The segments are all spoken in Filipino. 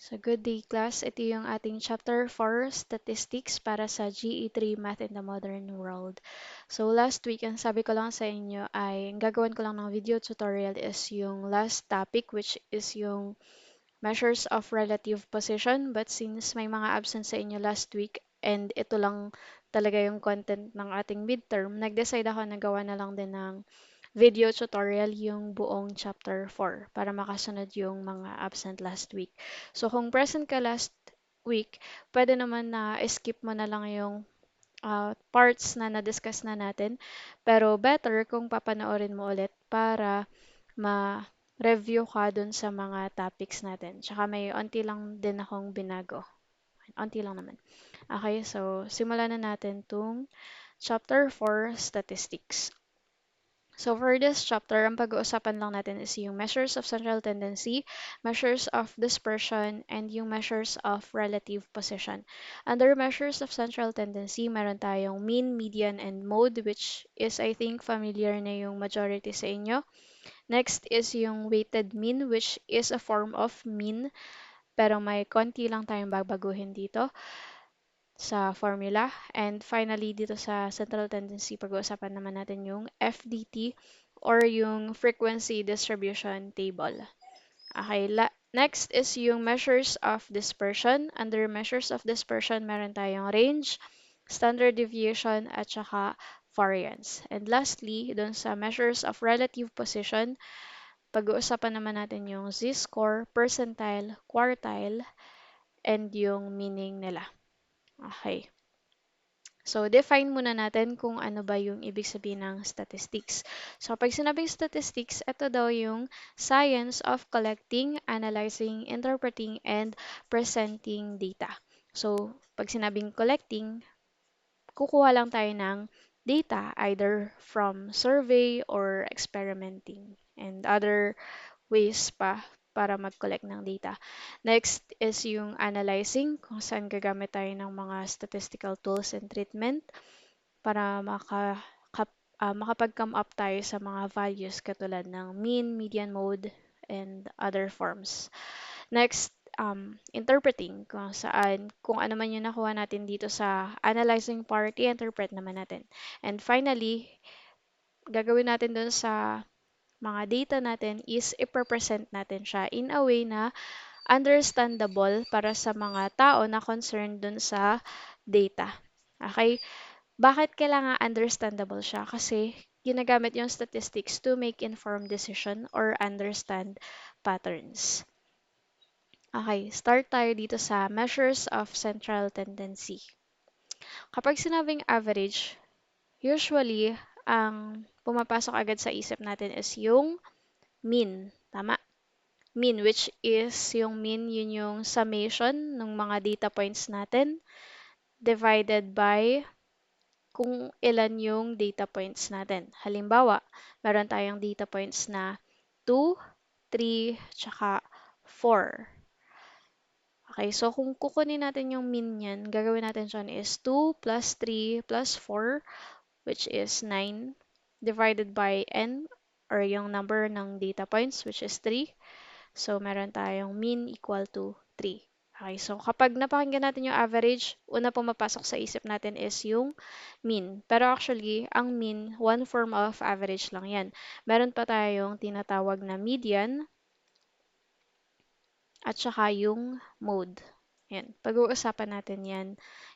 So good day class, ito yung ating chapter 4 statistics para sa GE3 Math in the Modern World. So last week, ang sabi ko lang sa inyo ay gagawin ko lang ng video tutorial is yung last topic which is yung measures of relative position, but since may mga absent sa inyo last week and ito lang talaga yung content ng ating midterm, nag-decide ako na gawa na lang din ng video tutorial yung buong chapter 4 para makasunod yung mga absent last week. So kung present ka last week, pwede naman na skip mo na lang yung parts na na-discuss na natin. Pero better kung papanoorin mo ulit para ma-review ka dun sa mga topics natin. Tsaka may onti lang din akong binago. Onti lang naman. Okay, so simulan na natin tong chapter 4, statistics. So for this chapter, ang pag-uusapan lang natin is yung measures of central tendency, measures of dispersion, and yung measures of relative position. Under measures of central tendency, meron tayong mean, median, and mode, which is I think familiar na yung majority sa inyo. Next is yung weighted mean, which is a form of mean, pero may konti lang tayong babaguhin dito sa formula. And finally, dito sa central tendency, pag-uusapan naman natin yung FDT or yung frequency distribution table. Okay, next is yung measures of dispersion. Under measures of dispersion, meron tayong range, standard deviation, at saka variance. And lastly, dun sa measures of relative position, pag-uusapan naman natin yung z-score, percentile, quartile, and yung meaning nila. Okay. So, define muna natin kung ano ba yung ibig sabihin ng statistics. So, pag sinabing statistics, ito daw yung science of collecting, analyzing, interpreting, and presenting data. So, pag sinabing collecting, kukuha lang tayo ng data either from survey or experimenting and other ways pa para mag-collect ng data. Next is yung analyzing, kung saan gagamit tayo ng mga statistical tools and treatment para makapag-come up tayo sa mga values katulad ng mean, median, mode, and other forms. Next, interpreting, kung ano man yung nakuha natin dito sa analyzing part, i-interpret naman natin. And finally, gagawin natin dun sa mga data natin is i-present natin siya in a way na understandable para sa mga tao na concerned dun sa data. Okay? Bakit kailangan understandable siya? Kasi ginagamit yung statistics to make informed decision or understand patterns. Okay, start tayo dito sa measures of central tendency. Kapag sinabing average, usually, ang pumapasok agad sa isip natin is yung mean. Tama? Mean, which is yung mean, yun yung summation ng mga data points natin divided by kung ilan yung data points natin. Halimbawa, meron tayong data points na 2, 3, tsaka 4. Okay, so kung kukunin natin yung mean niyan, gagawin natin dyan is 2 plus 3 plus 4, which is 9, divided by n, or yung number ng data points, which is 3. So, meron tayong mean equal to 3. Okay, so kapag napakinggan natin yung average, una pumapasok sa isip natin is yung mean. Pero actually, ang mean, one form of average lang yan. Meron pa tayong tinatawag na median at saka yung mode. Yan. Pag-uusapan natin yan,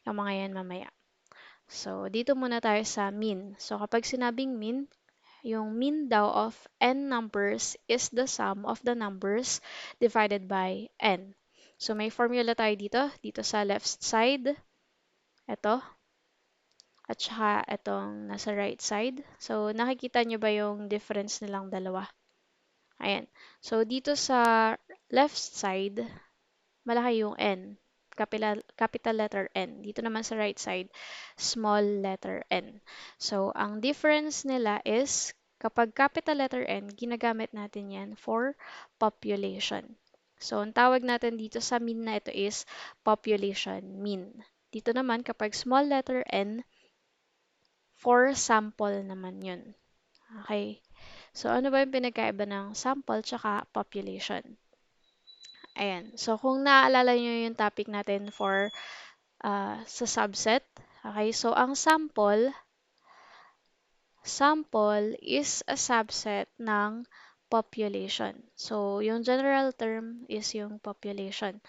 yung mga yan mamaya. So, dito muna tayo sa mean. So, kapag sinabing mean, yung mean daw of n numbers is the sum of the numbers divided by n. So, may formula tayo dito sa left side, ito, at saka itong nasa right side. So, nakikita nyo ba yung difference nilang dalawa? Ayan. So, dito sa left side, malaki yung n. Capital letter N. Dito naman sa right side, small letter n. So, ang difference nila is kapag capital letter N, ginagamit natin yan for population. So, ang tawag natin dito sa mean na ito is population mean. Dito naman, kapag small letter n, for sample naman yun. Okay. So, ano ba yung pinagkaiba ng sample tsaka population? Ayan. So, kung naaalala nyo yung topic natin for sa subset, okay, so ang sample is a subset ng population. So, yung general term is yung population.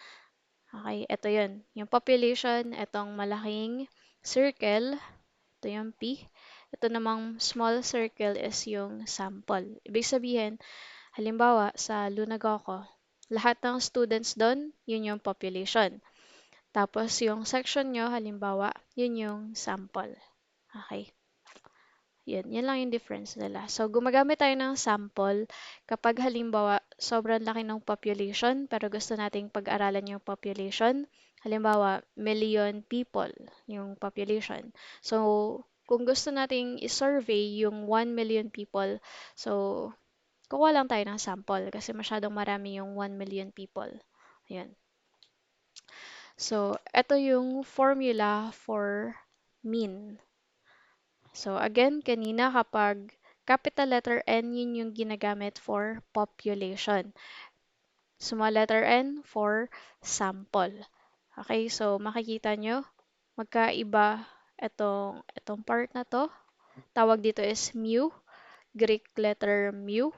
Okay, ito yun. Yung population, itong malaking circle, ito yung P. Ito namang small circle is yung sample. Ibig sabihin, halimbawa, sa Lunagoco, lahat ng students doon, yun yung population. Tapos, yung section nyo, halimbawa, yun yung sample. Okay. Yan lang yung difference nila. So, gumagamit tayo ng sample kapag halimbawa sobrang laki ng population pero gusto nating pag-aralan yung population. Halimbawa, million people yung population. So, kung gusto nating i-survey yung 1 million people, so, kukuha lang tayo ng sample kasi masyadong marami yung 1 million people. Ayan. So, ito yung formula for mean. So again, kanina kapag capital letter N, yun yung ginagamit for population. Small letter n for sample. Okay, so makikita nyo, magkaiba itong part na to. Tawag dito is mu, Greek letter mu,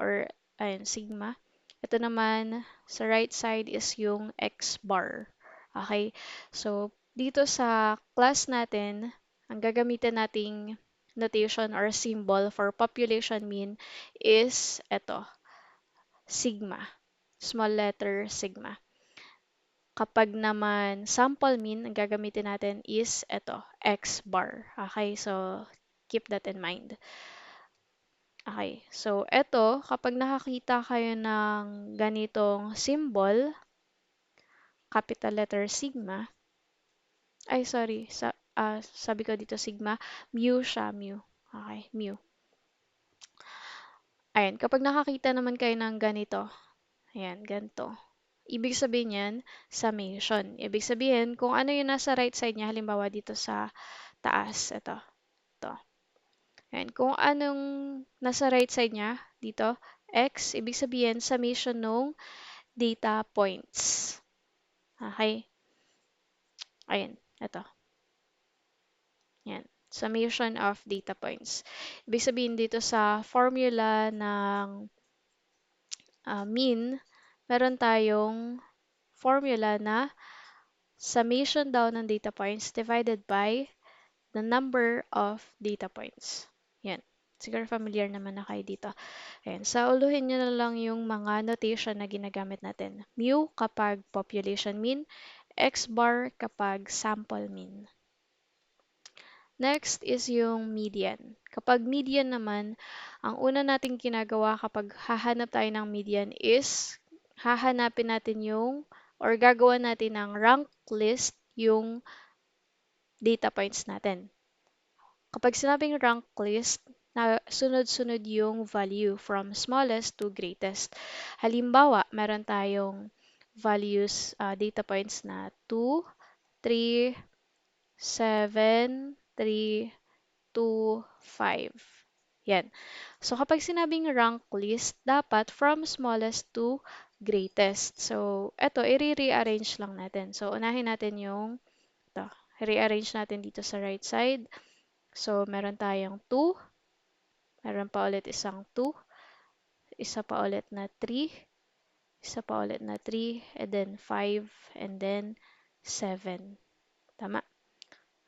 or ayun, sigma. Ito naman, sa right side is yung X bar. Okay? So, dito sa class natin, ang gagamitin nating notation or symbol for population mean is ito, sigma. Small letter sigma. Kapag naman sample mean, ang gagamitin natin is ito, X bar. Okay? So, keep that in mind. Okay. So, eto, kapag nakakita kayo ng ganitong symbol, capital letter sigma, ay sorry, sabi ko dito sigma, mu siya, mu. Okay, mu. Ayan, kapag nakakita naman kayo ng ganito, ayan, ganito. Ibig sabihin yan, summation. Ibig sabihin, kung ano yung nasa right side niya, halimbawa dito sa taas, ito. Ayan, kung anong nasa right side niya, dito, x, ibig sabihin, summation nung data points. Okay? Ayan, ito. Yan. Summation of data points. Ibig sabihin dito sa formula ng mean, meron tayong formula na summation daw ng data points divided by the number of data points. Yan. Siguro familiar naman na kayo dito. Ayan. Sauluhin nyo na lang yung mga notation na ginagamit natin. Mu kapag population mean, X bar kapag sample mean. Next is yung median. Kapag median naman, ang una nating ginagawa kapag hahanap tayo ng median is hahanapin natin yung or gagawa natin ng rank list yung data points natin. Kapag sinabing rank list, na sunod-sunod yung value from smallest to greatest. Halimbawa, meron tayong values, data points na 2, 3, 7, 3, 2, 5. Yan. So, kapag sinabing rank list, dapat from smallest to greatest. So, eto, i-rearrange lang natin. So, unahin natin yung, ito, rearrange natin dito sa right side. So, meron tayong 2, meron pa ulit isang 2, isa pa ulit na 3, isa pa ulit na 3, and then 5, and then 7. Tama?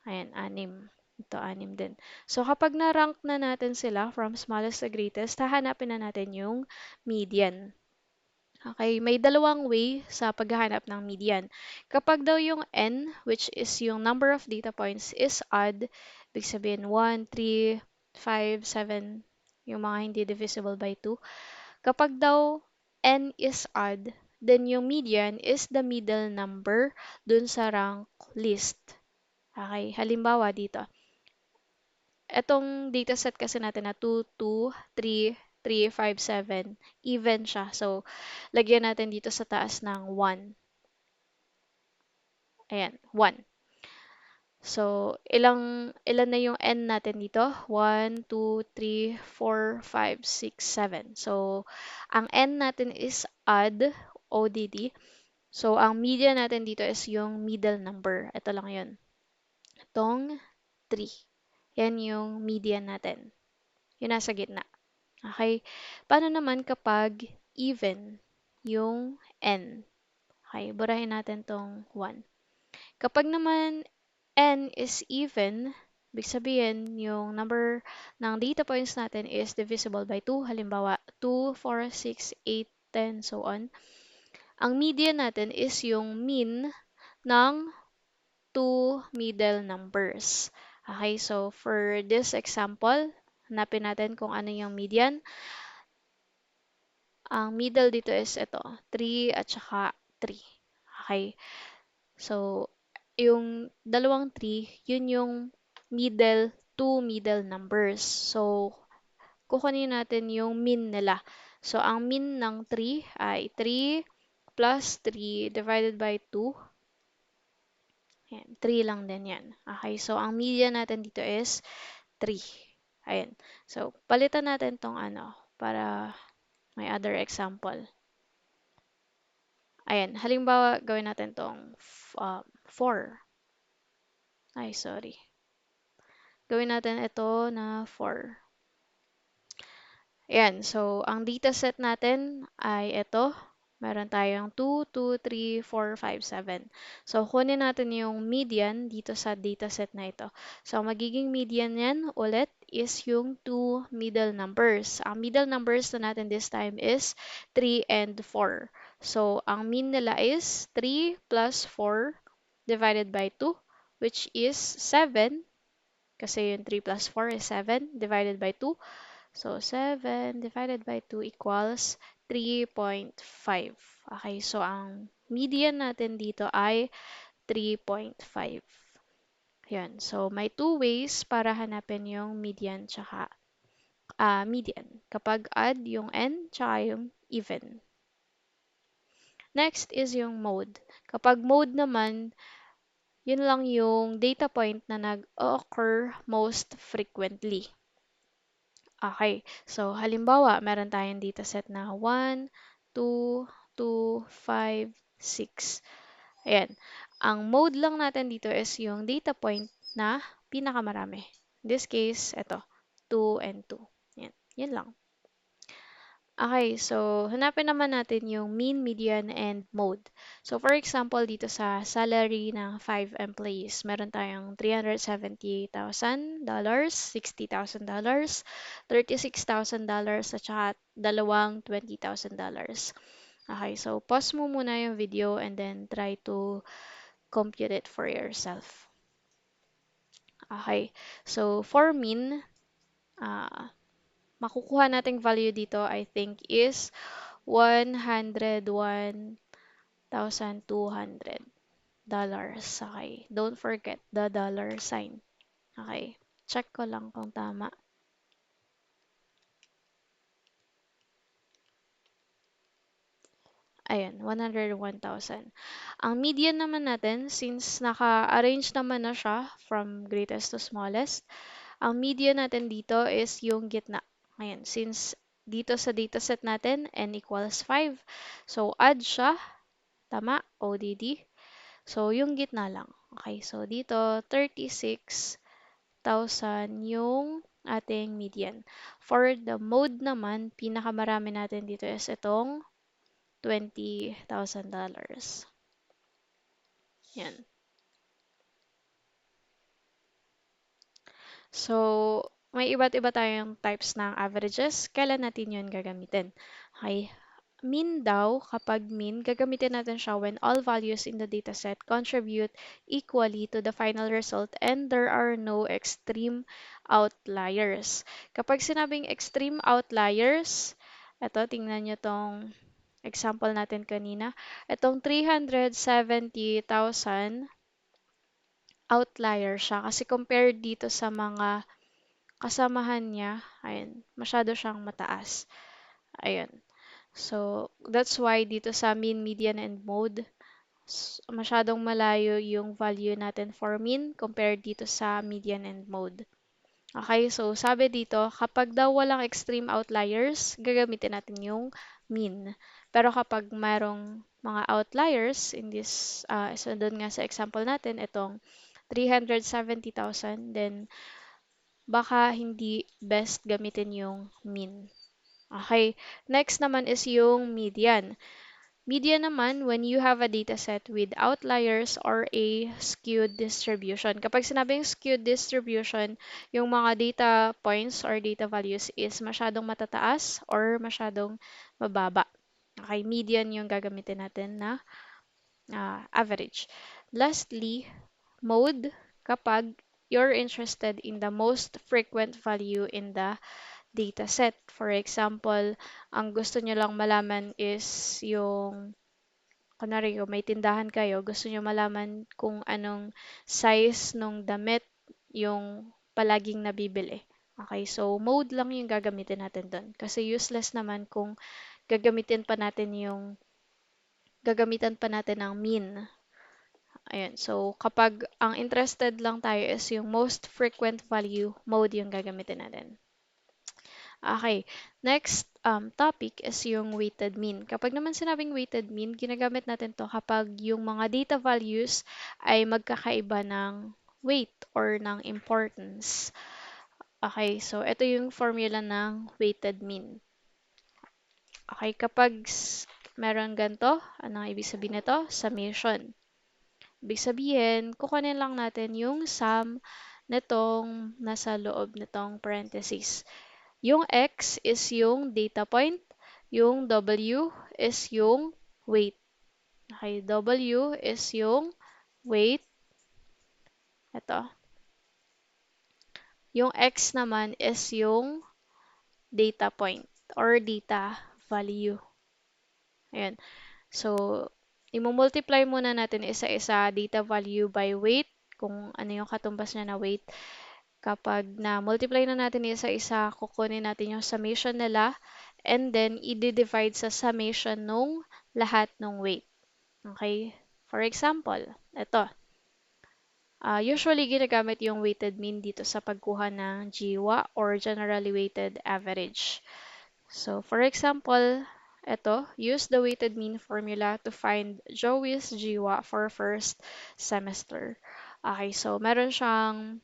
Ayan, 6. Ito, 6 din. So, kapag na-rank na natin sila from smallest to greatest, hahanapin na natin yung median. Okay, may dalawang way sa paghahanap ng median. Kapag daw yung n, which is yung number of data points, is odd, ibig sabihin 1, 3, 5, 7, yung mga hindi divisible by 2. Kapag daw n is odd, then yung median is the middle number dun sa rank list. Okay, halimbawa dito. Etong dataset kasi natin na 2, 2, 3, 3, 5, 7, even siya. So, lagyan natin dito sa taas ng 1. Ayan, 1. So, ilan na yung n natin dito? 1, 2, 3, 4, 5, 6, 7. So, ang n natin is odd ODD. So, ang median natin dito is yung middle number. Ito lang yun. Itong 3. Yan yung median natin. Yung nasa gitna. Okay? Paano naman kapag even yung n? Okay, burahin natin tong 1. Kapag naman n is even, ibig sabihin yung number ng data points natin is divisible by 2. Halimbawa, 2, 4, 6, 8, 10, so on. Ang median natin is yung mean ng two middle numbers. Okay, so for this example, hanapin natin kung ano yung median. Ang middle dito is ito, 3 at saka 3. Okay, so yung dalawang 3, yun yung two middle numbers. So, kukunin natin yung mean nila. So, ang mean ng 3 ay 3 plus 3 divided by 2. Ayan, 3 lang din yan. Okay, so ang median natin dito is 3. Ayan. So, palitan natin tong ano, para may other example. Ayan, halimbawa, gawin natin tong 4. Ay, sorry. Gawin natin ito na 4. Ayan, so ang dataset natin ay ito. Meron tayong 2, 2, 3, 4, 5, 7. So, kunin natin yung median dito sa dataset na ito. So, magiging median yan ulit is yung two middle numbers. Ang middle numbers na natin this time is 3 and 4. So, ang mean nila is 3 plus 4 divided by 2, which is 7. Kasi yung 3 plus 4 is 7 divided by 2. So, 7 divided by 2 equals 3.5. Okay, so ang median natin dito ay 3.5. Yan. So, may two ways para hanapin yung median tsaka median. Kapag add yung n tsaka yung even. Next is yung mode. Kapag mode naman, yun lang yung data point na nag-occur most frequently. Okay. So, halimbawa, meron tayong dataset na 1, 2, 2, 5, 6. Ayan. Ang mode lang natin dito is yung data point na pinakamarami. In this case, ito, 2 and 2. Yan. Yan lang. Okay, so hanapin naman natin yung mean, median, and mode. So for example, dito sa salary ng 5 employees, meron tayong $370,000, $60,000, $36,000, at saka dalawang $20,000. Okay, so pause mo muna yung video and then try to compute it for yourself. Okay, so for mean, makukuha nating value dito, I think, is $101,200. Okay. Don't forget the dollar sign. Okay. Check ko lang kung tama. Ayan, 101,000. Ang median naman natin, since naka-arrange naman na siya from greatest to smallest, ang median natin dito is yung gitna. Ayan, since dito sa dataset natin, n equals 5. So, add siya. Tama, ODD. So, yung gitna lang. Okay, so dito, 36,000 yung ating median. For the mode naman, pinakamarami natin dito is itong $20,000. Yan. So, may iba't iba tayong types ng averages. Kailan natin yun gagamitin? Okay. Mean daw, kapag mean, gagamitin natin siya when all values in the dataset contribute equally to the final result and there are no extreme outliers. Kapag sinabing extreme outliers, eto, tingnan nyo tong example natin kanina. Itong 370,000 outlier siya kasi compared dito sa mga kasamahan niya, ayun, masyado siyang mataas. Ayun. So, that's why dito sa mean, median, and mode, masyadong malayo yung value natin for mean compared dito sa median and mode. Okay, so sabi dito, kapag daw walang extreme outliers, gagamitin natin yung mean. Pero kapag merong mga outliers in this, so doon nga sa example natin, itong 370,000, then baka hindi best gamitin yung mean. Okay, next naman is yung median. Median naman when you have a data set with outliers or a skewed distribution. Kapag sinabing skewed distribution, yung mga data points or data values is masyadong matataas or masyadong mababa. Okay, median yung gagamitin natin na average. Lastly, mode, kapag you're interested in the most frequent value in the data set. For example, ang gusto nyo lang malaman is yung, kunwari kung may tindahan kayo, gusto nyo malaman kung anong size nung damit yung palaging nabibili. Okay, so mode lang yung gagamitin natin doon. Kasi useless naman kung gagamitan pa natin ng mean. Ayan, so kapag ang interested lang tayo is yung most frequent value, mode yung gagamitin natin. Okay, next topic is yung weighted mean. Kapag naman sinabing weighted mean, ginagamit natin to kapag yung mga data values ay magkakaiba ng weight or ng importance. Okay, so ito yung formula ng weighted mean. Okay, kapag meron ganito, anong ibig sabihin nito? Summation. Ibig sabihin, kukunin lang natin yung sum nitong nasa loob nitong parentheses. Yung X is yung data point, yung W is yung weight. Okay, W is yung weight. Ito. Yung X naman is yung data point or data value. Ayan. So, i-multiply muna natin isa-isa data value by weight, kung ano yung katumbas niya na weight. Kapag na-multiply na natin isa-isa, kukunin natin yung summation nila and then i-divide sa summation nung lahat ng weight. Okay? For example, ito. Usually, ginagamit yung weighted mean dito sa pagkuha ng GWA or generally weighted average. So, for example, ito, use the weighted mean formula to find Joey's GWA for first semester. Okay, so meron siyang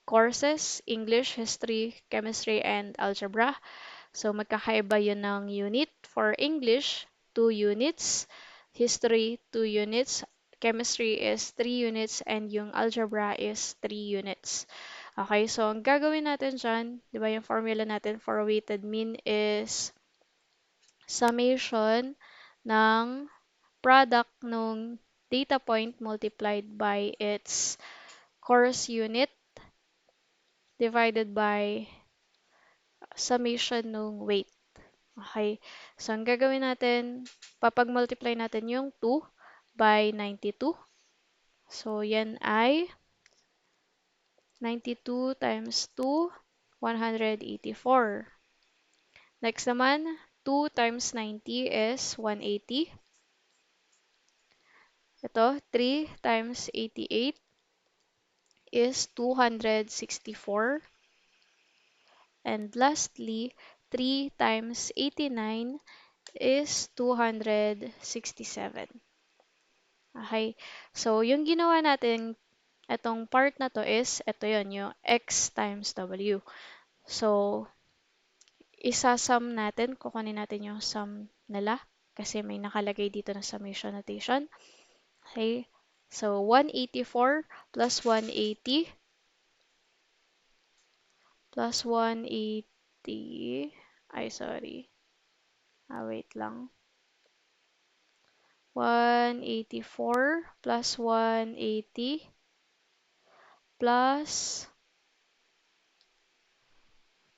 courses, English, History, Chemistry, and Algebra. So, magkakaiba yun ng unit. For English, 2 units. History, 2 units. Chemistry is 3 units. And yung Algebra is 3 units. Okay, so ang gagawin natin dyan, di ba yung formula natin for weighted mean is summation ng product nung data point multiplied by its course unit divided by summation nung weight. Okay. So, ang gagawin natin, papag-multiply natin yung 2 by 92. So, yan ay 92 times 2, 184. Next naman, 2 times 90 is 180. Ito, 3 times 88 is 264. And lastly, 3 times 89 is 267. Okay. So, yung ginawa natin, itong part na to is, ito yon yung X times W. So, isasum natin, kukunin natin yung sum nila kasi may nakalagay dito na summation notation. Okay. So, 184 plus 180 plus 180, ay sorry, wait lang. 184 plus 180 plus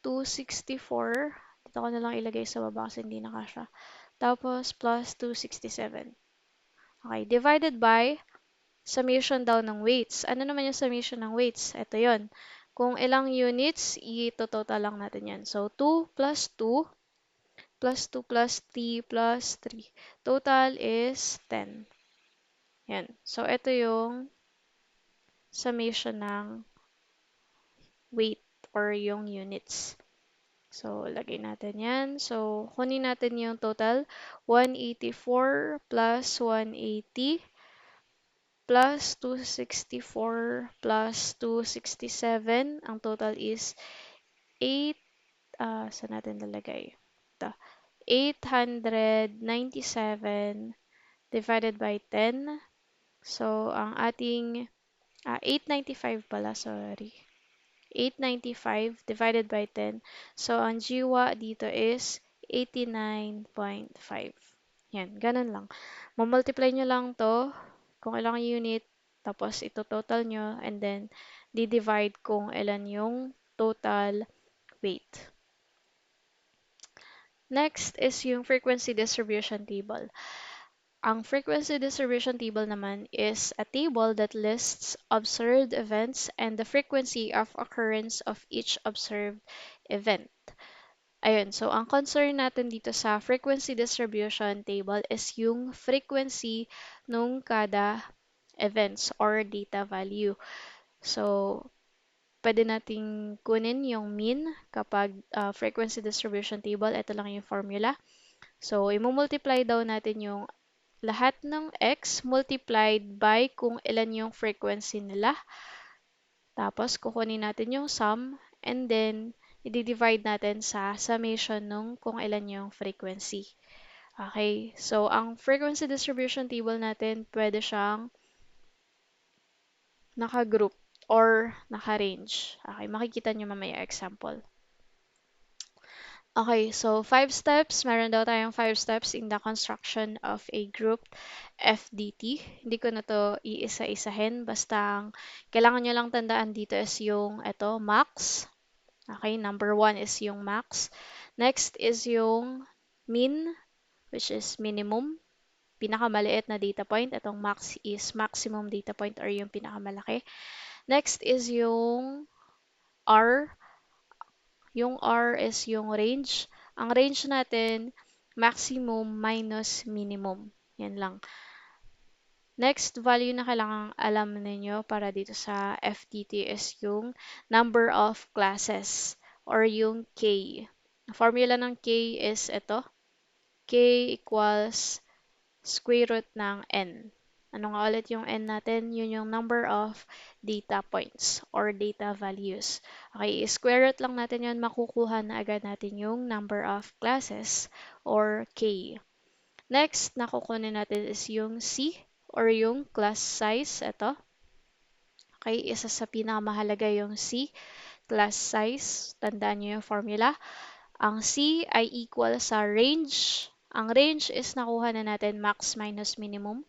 264. Dito ko na lang ilagay sa baba kasi hindi na kasya. Tapos plus 267. Okay, divided by summation daw ng weights. Ano naman yung summation ng weights? Ito yon. Kung ilang units, i-total lang natin yan. So, 2 plus 2 plus 2 plus 3 plus 3. Total is 10. Yan. So, ito yung summation ng weight or yung units. So, lagay natin yan. So, kunin natin yung total. 184 plus 180 plus 264 plus 267. Ang total is 8, saan natin lalagay? Ito. 897 divided by 10. So, ang ating, 895 pala, sorry. 895 divided by 10. So, ang jiwa dito is 89.5. Yan, ganun lang. Mamultiply nyo lang to kung ilang unit, tapos ito total nyo, and then di-divide kung ilan yung total weight. Next is yung frequency distribution table. Ang frequency distribution table naman is a table that lists observed events and the frequency of occurrence of each observed event. Ayun, so ang concern natin dito sa frequency distribution table is yung frequency nung kada events or data value. So, pwede nating kunin yung mean kapag frequency distribution table. Ito lang yung formula. So, i-multiply daw natin yung lahat ng x multiplied by kung ilan yung frequency nila. Tapos, kukunin natin yung sum and then i-divide natin sa summation nung kung ilan yung frequency. Okay, so ang frequency distribution table natin, pwede siyang naka-group or naka-range. Okay, makikita nyo mamaya example. Okay, so 5 steps. Meron daw tayong 5 steps in the construction of a group FDT. Hindi ko na to iisa-isahin. Basta ang kailangan nyo lang tandaan dito is yung ito, max. Okay, number 1 is yung max. Next is yung min, which is minimum. Pinakamaliit na data point. Itong max is maximum data point or yung pinakamalaki. Next is yung R. Yung R is yung range. Ang range natin, maximum minus minimum. Yan lang. Next value na kailangang alam ninyo para dito sa FTT is yung number of classes or yung K. Formula ng K is ito. K equals square root ng n. Ano nga ulit yung n natin? Yun yung number of data points or data values. Okay, square root lang natin yun, makukuha na agad natin yung number of classes or k. Next, nakukunin natin is yung c or yung class size. Ito. Okay, isa sa pinakamahalaga yung c, class size. Tandaan nyo yung formula. Ang C ay equal sa range. Ang range is nakuha na natin max minus minimum.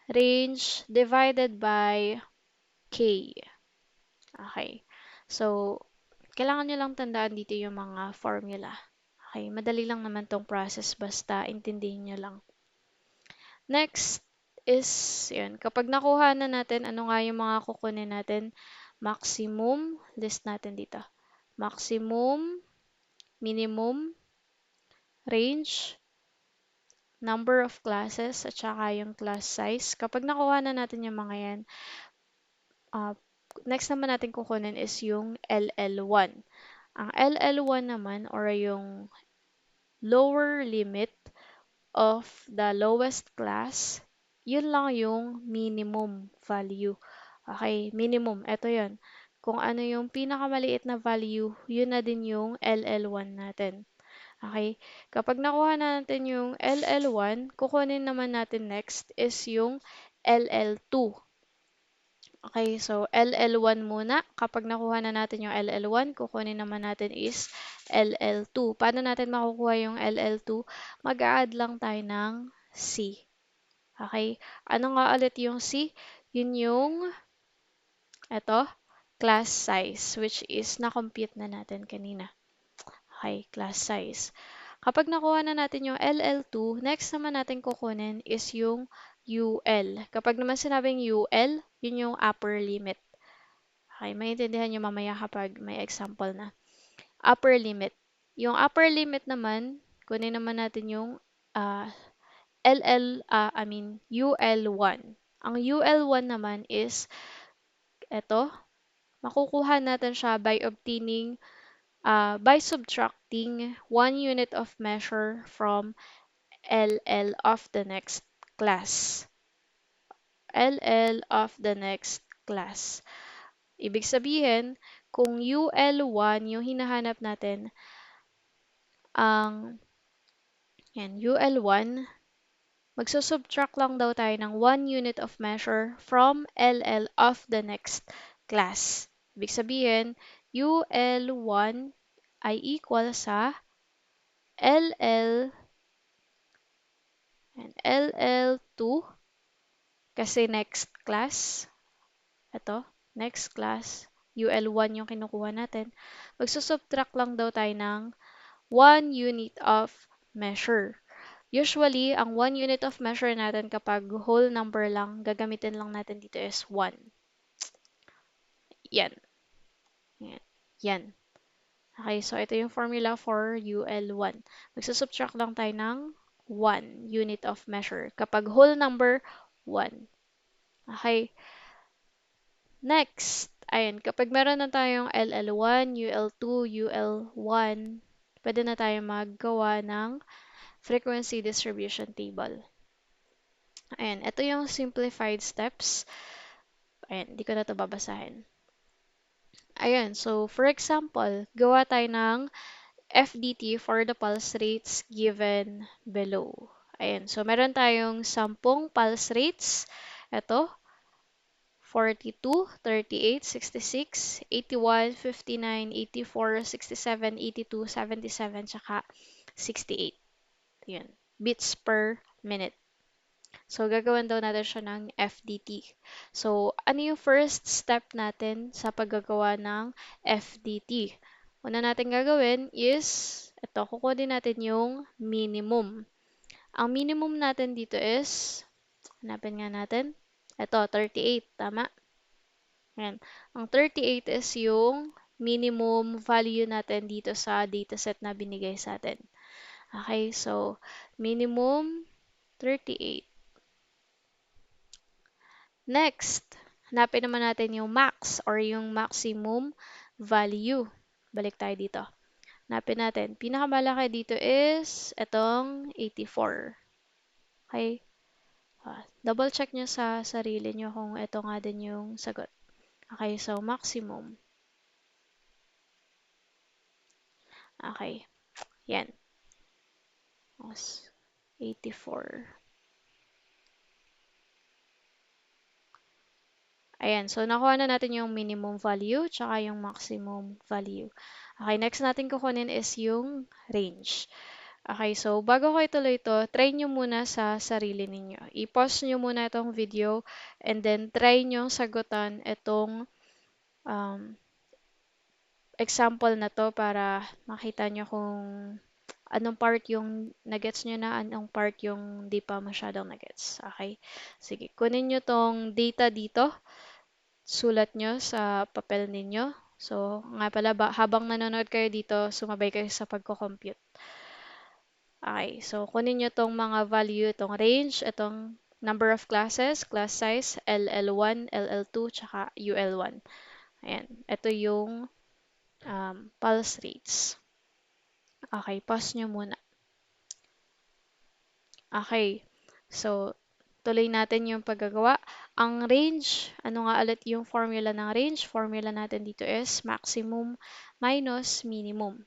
Range divided by K. Okay. So, kailangan nyo lang tandaan dito yung mga formula. Okay, madali lang naman tong process basta intindihin nyo lang. Next is, yun, kapag nakuha na natin, ano nga yung mga kukunin natin? Maximum, list natin dito. Maximum, minimum, range, number of classes, at saka yung class size. Kapag nakuha na natin yung mga yan, uh, next naman natin kukunin is yung LL1. Ang LL1 naman, or yung lower limit of the lowest class, yun lang yung minimum value. Okay, minimum. Ito yun. Kung ano yung pinakamaliit na value, yun na din yung LL1 natin. Okay, kapag nakuha na natin yung LL1, kukunin naman natin next is yung LL2. Okay, so LL1 muna. Kapag nakuha na natin yung LL1, kukunin naman natin is LL2. Paano natin makukuha yung LL2? Mag-a-add lang tayo ng C. Okay, ano nga ulit yung C? Yun yung, eto, class size, which is na-compute na natin kanina. Okay, class size. Kapag nakuha na natin yung LL2, next naman natin kukunin is yung UL. Kapag naman sinabing UL, yun yung upper limit. Okay, maintindihan nyo mamaya kapag may example na. Upper limit. Yung upper limit naman, kunin naman natin yung UL1. Ang UL1 naman is, eto, makukuha natin siya by obtaining by subtracting 1 unit of measure from LL of the next class. LL of the next class. Ibig sabihin, kung UL1 yung hinahanap natin, ang UL1, magsusubtract lang daw tayo ng 1 unit of measure from LL of the next class. Ibig sabihin, UL1 ay equal sa LL and LL2 kasi next class. Ito, next class. UL1 yung kinukuha natin. Magsusubtract lang daw tayo ng 1 unit of measure. Usually, ang 1 unit of measure natin kapag whole number lang, gagamitin lang natin dito is 1. Yan. Yan. Yan. Okay, so ito yung formula for UL1. Magsusubtract lang tayo ng 1 unit of measure. Kapag whole number, 1. Okay. Next, ayan, kapag meron na tayong LL1, UL2, UL1, pwede na tayo maggawa ng frequency distribution table. Ayan, ito yung simplified steps. Ayan, di ko na ito babasahin. Ayan, so for example, gawa tayo ng FDT for the pulse rates given below. Ayan, so meron tayong 10 pulse rates. Ito, 42, 38, 66, 81, 59, 84, 67, 82, 77, tsaka 68. Yun, beats per minute. So, gagawin daw natin siya ng FDT. So, ano yung first step natin sa paggagawa ng FDT? Una natin gagawin is, ito, kukunin natin yung minimum. Ang minimum natin dito is, hanapin nga natin, ito, 38, tama? Ayan. Ang 38 is yung minimum value natin dito sa dataset na binigay sa atin. Okay, so minimum 38. Next, hanapin naman natin yung max or yung maximum value. Balik tayo dito. Hanapin natin. Pinakamalaki dito is itong 84. Okay? Double check nyo sa sarili nyo kung ito nga din yung sagot. Okay, so maximum. Okay. Yan. 84. Ayan, so nakuha na natin yung minimum value tsaka yung maximum value. Okay, next natin kukunin is yung range. Okay, so bago ko ituloy ito, try nyo muna sa sarili ninyo. I-pause nyo muna itong video and then try nyo sagutan itong example na to para makita nyo kung anong part yung nagets nyo na, anong part yung di pa masyadong nagets. Okay? Sige, kunin nyo tong data dito. Sulat nyo sa papel ninyo. So, nga pala, habang nanonood kayo dito, sumabay kayo sa pagko-compute. Okay, so kunin nyo tong mga value, itong range, itong number of classes, class size, LL1, LL2, tsaka UL1. Ayan, ito yung pulse rates. Okay, pause nyo muna. Okay, so tuloy natin yung paggagawa. Ang range, ano nga ulit yung formula ng range? Formula natin dito is maximum minus minimum.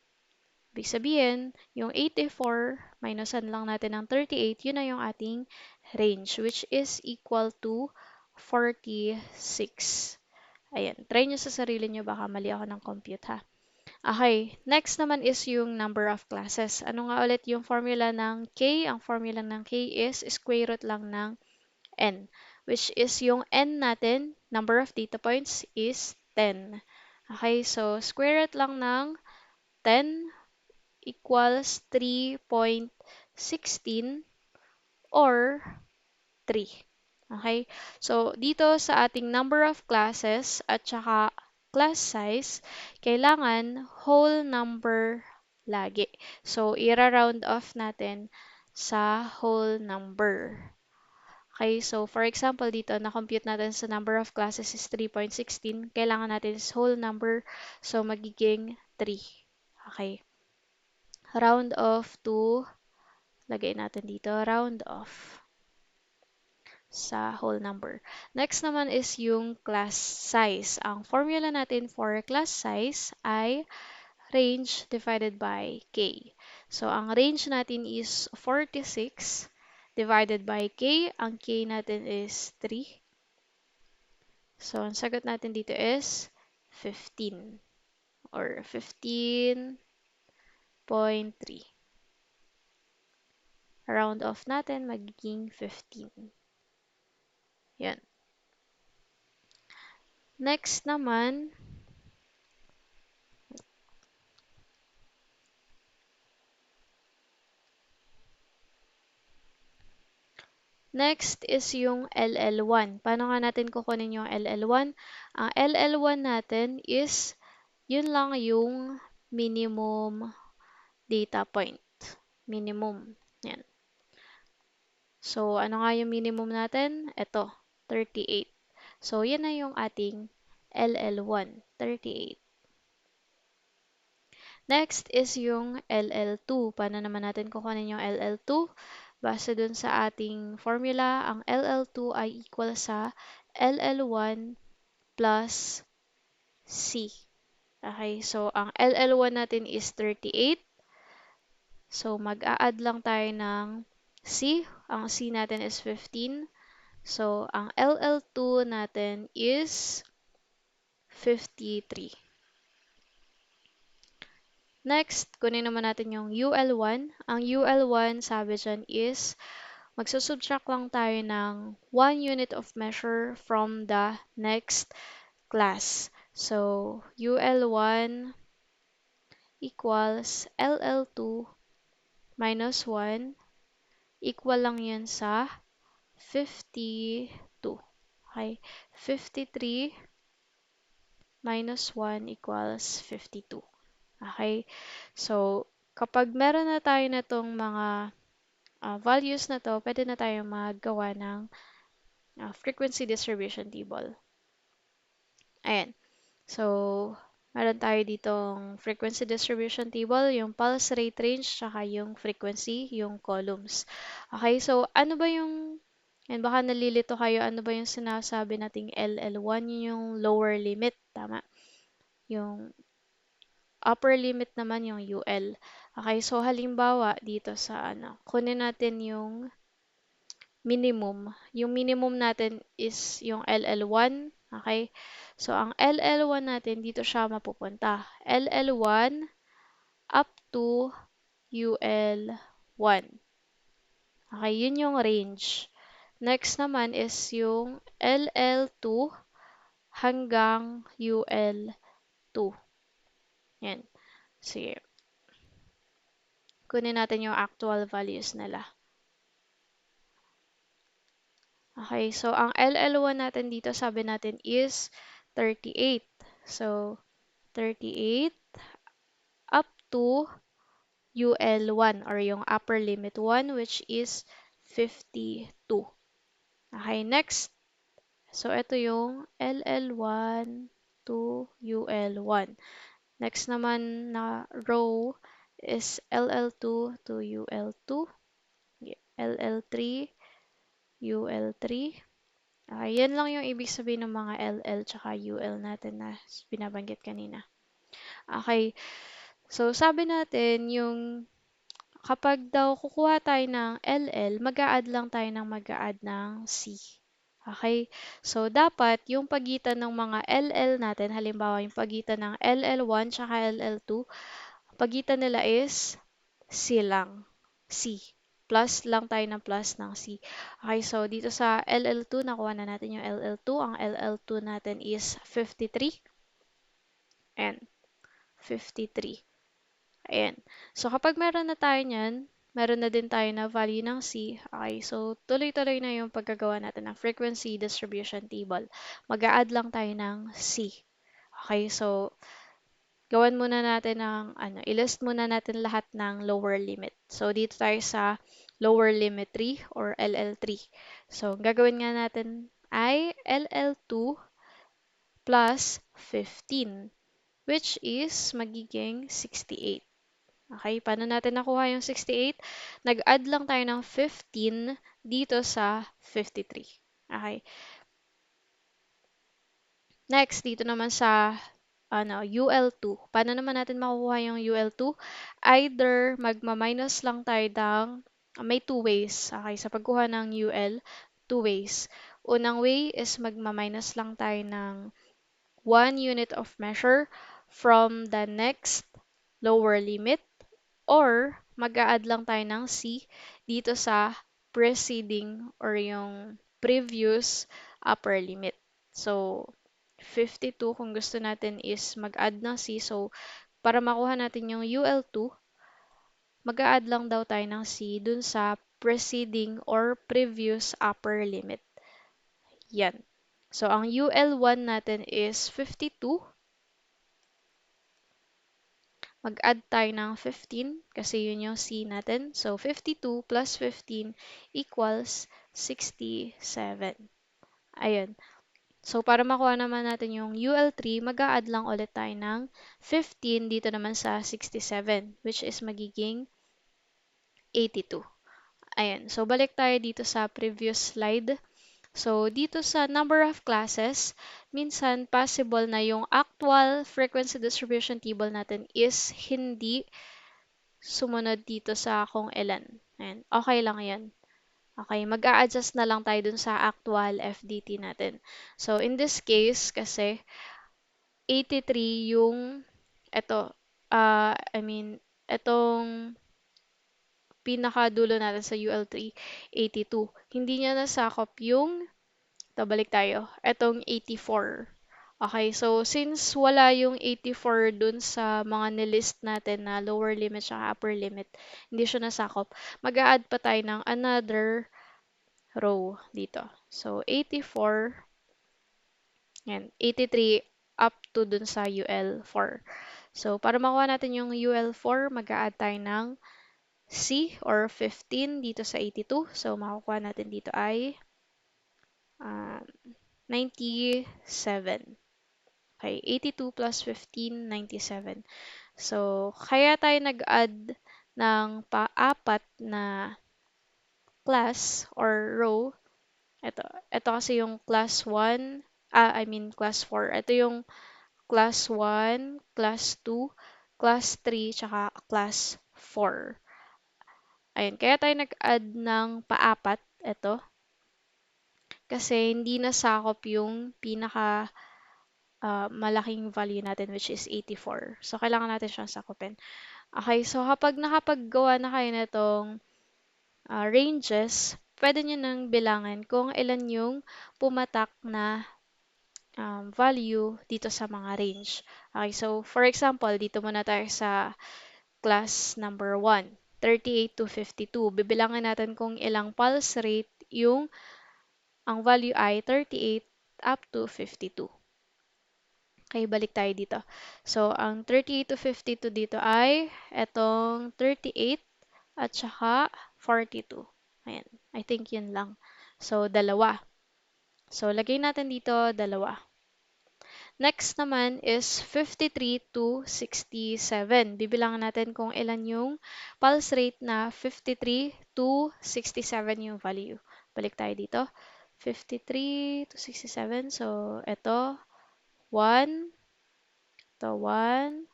Ibig sabihin, yung 84, minusan lang natin ng 38, yun na yung ating range, which is equal to 46. Ayan, try nyo sa sarili nyo, baka mali ako ng compute ha. Okay, next naman is yung number of classes. Ano nga ulit yung formula ng K? Ang formula ng K is square root lang ng N, which is yung N natin, number of data points is 10. Okay, so square root lang ng 10 equals 3.16 or 3. Okay, so dito sa ating number of classes at saka class size, kailangan whole number lagi. So, i-round off natin sa whole number. Okay, so for example dito, na-compute natin sa number of classes is 3.16. Kailangan natin is whole number, so magiging 3. Okay. Round off to, lagay natin dito, round off sa whole number. Next naman is yung class size. Ang formula natin for class size ay range divided by k. So, ang range natin is 46 divided by k. Ang k natin is 3. So, ang sagot natin dito is 15 or 15.3. Round off natin, magiging 15. Yan. Next naman, next is yung LL1. Paano nga natin kukunin yung LL1? Ang LL1 natin is, yun lang yung minimum data point. Minimum. Yan. So, ano nga yung minimum natin? Ito, 38. So, yan na yung ating LL1, 38. Next is yung LL2. Paano naman natin kukunin yung LL2? Base dun sa ating formula, ang LL2 ay equal sa LL1 plus C. Okay, so ang LL1 natin is 38. So mag-a-add lang tayo ng C. Ang C natin is 15. So ang LL2 natin is 53. Next, kunin naman natin yung UL1. Ang UL1, sabi dyan is, magsusubtract lang tayo ng 1 unit of measure from the next class. So, UL1 equals LL2 minus 1. Equal lang yun sa 52. Okay? 53 minus 1 equals 52. Okay? So, kapag meron na tayo na itong mga values na to, pwede na tayong magawa ng frequency distribution table. Ayan. So, meron tayo ditong frequency distribution table, yung pulse rate range, tsaka yung frequency, yung columns. Okay, so ano ba yung, yan baka nalilito kayo, ano ba yung sinasabi nating LL1? Yun yung lower limit, tama? Yung upper limit naman yung UL. Okay, so halimbawa dito sa ano, kunin natin yung minimum. Yung minimum natin is yung LL1. Okay? So, ang LL1 natin, dito siya mapupunta. LL1 up to UL1. Okay, yun yung range. Next naman is yung LL2 hanggang UL2. Yan. Sige. Kunin natin yung actual values nila. Okay, so ang LL1 natin dito, sabi natin is 38. So, 38 up to UL1 or yung upper limit 1 which is 52. Okay, next. So, ito yung LL1 to UL1. Next naman na row is LL2 to UL2, LL3, UL3. Yan lang yung ibig sabihin ng mga LL tsaka UL natin na binabanggit kanina. Okay, so sabi natin yung kapag daw kukuha tayo ng LL, mag-a-add lang tayo ng mag-a-add ng C. Okay, so dapat yung pagitan ng mga LL natin, halimbawa yung pagitan ng LL1 tsaka LL2, pagitan nila is C lang. C. Plus lang tayo ng plus ng C. Okay, so dito sa LL2, nakuha na natin yung LL2. Ang LL2 natin is 53 and 53. Ayan. So kapag meron na tayo niyan, meron na din tayo na value ng C. Okay, so tuloy-tuloy na yung paggagawa natin ng frequency distribution table. Mag-a-add lang tayo ng C. Okay, so gawan muna natin ng i-list muna natin lahat ng lower limit. So dito tayo sa lower limit 3 or LL3. So gagawin nga natin ay LL2 plus 15, which is magiging 68. Okay, paano natin nakuha yung 68? Nag-add lang tayo ng 15 dito sa 53. Okay. Next, dito naman sa UL2. Paano naman natin makukuha yung UL2? Either magma-minus lang tayo ng may two ways. Okay, sa pagkuha ng UL, two ways. Unang way is magma-minus lang tayo ng 1 unit of measure from the next lower limit, or mag-a-add lang tayo ng C dito sa preceding or yung previous upper limit. So, 52 kung gusto natin is mag-add ng C. So, para makuha natin yung UL2, mag-a-add lang daw tayo ng C dun sa preceding or previous upper limit. Yan. So, ang UL1 natin is 52. Mag-add tayo ng 15 kasi yun yung C natin. So, 52 plus 15 equals 67. Ayun. So, para makuha naman natin yung UL3, mag-a-add lang ulit tayo ng 15 dito naman sa 67, which is magiging 82. Ayan. So, balik tayo dito sa previous slide. So, dito sa number of classes, minsan possible na yung actual frequency distribution table natin is hindi sumunod dito sa kung ilan. Ayan. Okay lang yan. Okay, mag-a-adjust na lang tayo dun sa actual FDT natin. So, in this case, kasi 83 yung, etong pinakadulo natin sa UL3, 82. Hindi niya nasakop yung, balik tayo, etong 84. Okay, so since wala yung 84 dun sa mga nilist natin na lower limit at upper limit, hindi siya nasakop, mag-a-add pa tayo ng another row dito. So, 84, yan, 83 up to dun sa UL4. So, para makuha natin yung UL4, mag-a-add tayo ng C or 15 dito sa 82. So, makukuha natin dito ay um, 97. Okay, 82 plus 15, 97. So, kaya tayo nag-add ng pa-apat na class or row. Ito kasi yung class 1, class 4. Ito yung class 1, class 2, class 3, tsaka class 4. Ayun, kaya tayo nag-add ng paapat, ito, kasi hindi nasakop yung pinaka malaking value natin, which is 84. So, kailangan natin siyang sakupin. Okay, so kapag nakapaggawa na kayo nitong ranges, pwede nyo nang bilangan kung ilan yung pumatak na value dito sa mga range. Okay, so for example, dito muna tayo sa class number 1, 38 to 52. Bibilangan natin kung ilang pulse rate yung ang value ay 38 up to 52. Okay, balik tayo dito. So, ang 38 to 52 dito ay etong 38 at saka 42. Ayan, I think yun lang. So, dalawa. So, lagay natin dito dalawa. Next naman is 53 to 67. Bibilangan natin kung ilan yung pulse rate na 53 to 67 yung value. Balik tayo dito. 53 to 67. So, ito, 1, ito, 1,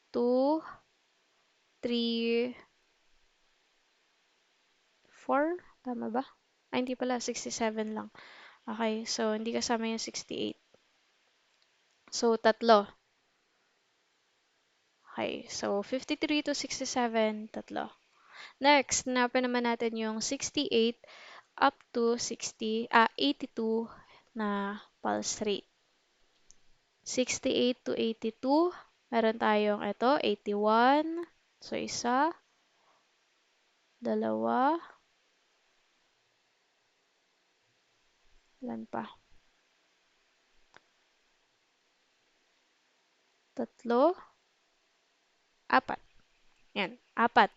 2, 3, 4. Tama ba? Ay, hindi pala. 67 lang. Okay, so hindi kasama yung 68. So, tatlo. Okay, so 53 to 67, tatlo. Next, hanapin naman natin yung 68 up to 82 na pulse rate. 68 to 82, meron tayong ito, 81. So, isa, dalawa, ilan pa? Tatlo, apat. Yan, apat.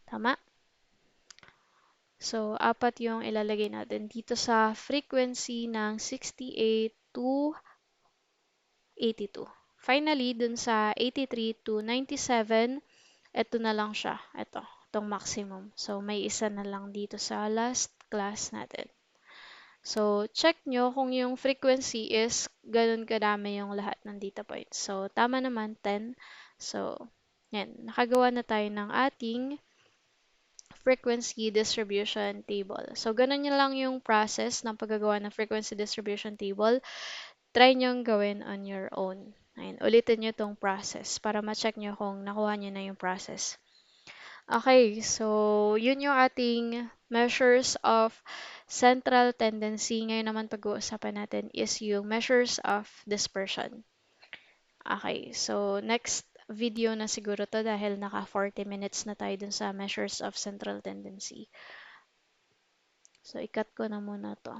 Tama? So, apat yung ilalagay natin dito sa frequency ng 68 to 82. finally, dun sa 83 to 97, ito na lang siya. Itong maximum. So, may isa na lang dito sa last class natin. So, check nyo kung yung frequency is ganun kadami yung lahat ng data points. So, tama naman, 10. So, yan. Nakagawa na tayo ng ating frequency distribution table. So, ganun nyo lang yung process ng paggagawa ng frequency distribution table. Try nyo gawin on your own. Ayun, ulitin nyo tong process para ma-check nyo kung nakuha nyo na yung process. Okay, so yun yung ating measures of central tendency. Ngayon naman pag-uusapan natin is yung measures of dispersion. Okay, so next video na siguro to dahil naka 40 minutes na tayo dun sa measures of central tendency. So, ikat ko na muna to.